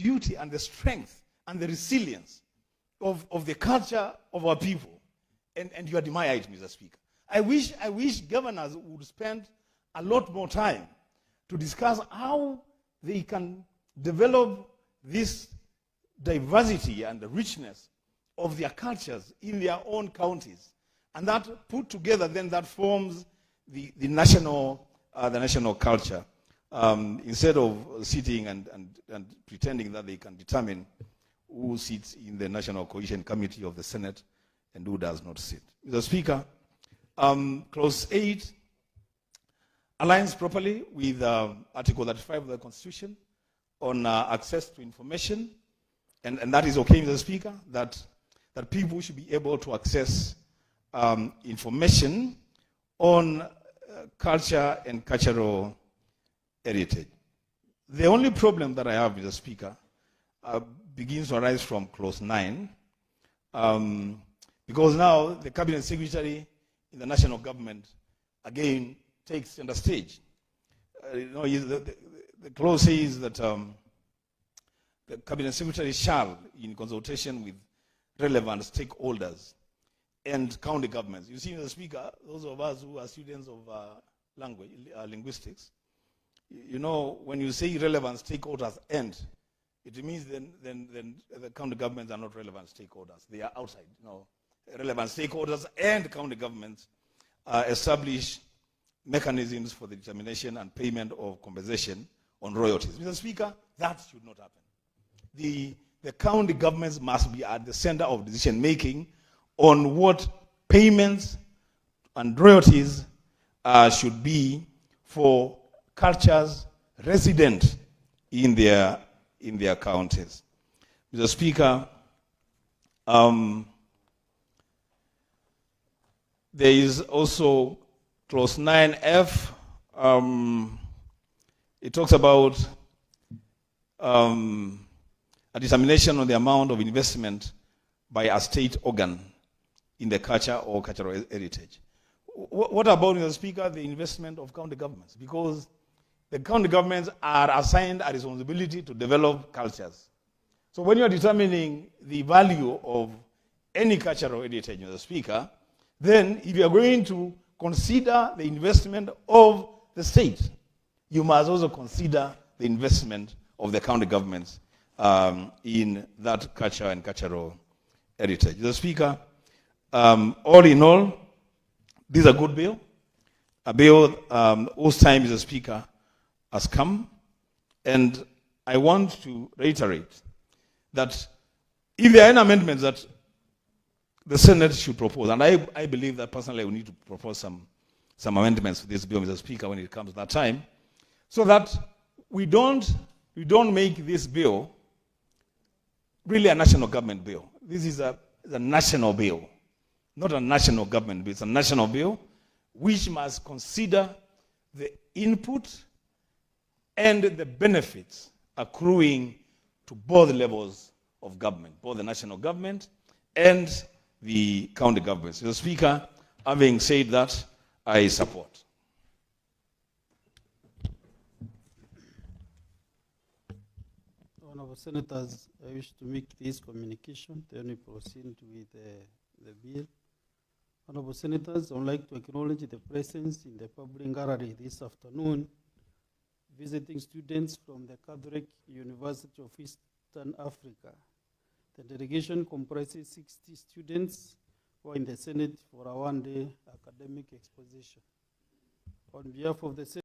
beauty and the strength and the resilience of the culture of our people. And you admire it, Mr. Speaker. I wish governors would spend a lot more time to discuss how they can develop this diversity and the richness of their cultures in their own counties. And that put together, then that forms the national culture. Instead of sitting and pretending that they can determine who sits in the National Cohesion Committee of the Senate and who does not sit. Mr. Speaker, Clause 8 aligns properly with Article 35 of the Constitution on access to information, and that is okay, Mr. Speaker, that people should be able to access information on culture and cultural heritage. The only problem that I have, Mr. Speaker, begins to arise from Clause 9, because now the Cabinet Secretary in the national government again takes center stage. The clause says that the Cabinet Secretary shall, in consultation with relevant stakeholders and county governments. You see, Mr. Speaker, those of us who are students of linguistics, you know, when you say relevant stakeholders and, it means then the county governments are not relevant stakeholders. They are outside. You know, relevant stakeholders and county governments establish mechanisms for the determination and payment of compensation on royalties. Mr. Speaker, that should not happen. The county governments must be at the center of decision making on what payments and royalties should be for cultures resident in their counties. Mr. Speaker, there is also Clause 9F. It talks about a determination on the amount of investment by a state organ in the culture or cultural heritage. What about, Mr. Speaker, the investment of county governments? Because the county governments are assigned a responsibility to develop cultures. So when you're determining the value of any cultural heritage, Mr. Speaker, then if you're going to consider the investment of the state, you must also consider the investment of the county governments in that culture and cultural heritage. Mr. Speaker, all in all, this is a good bill. A bill whose time, Mr. Speaker, has come. And I want to reiterate that if there are any amendments that the Senate should propose, and I believe that personally we need to propose some amendments to this bill, Mr. Speaker, when it comes to that time, so that we don't make this bill really a national government bill. This is a national bill, not a national government bill. It's a national bill which must consider the input and the benefits accruing to both levels of government, both the national government and the county governments. Mr. Speaker, having said that, I support. Honorable Senators, I wish to make this communication, then we proceed with the bill. Honorable Senators, I would like to acknowledge the presence in the public gallery this afternoon, visiting students from the Catholic University of Eastern Africa. The delegation comprises 60 students who are in the Senate for a one-day academic exposition. On behalf of the Senate,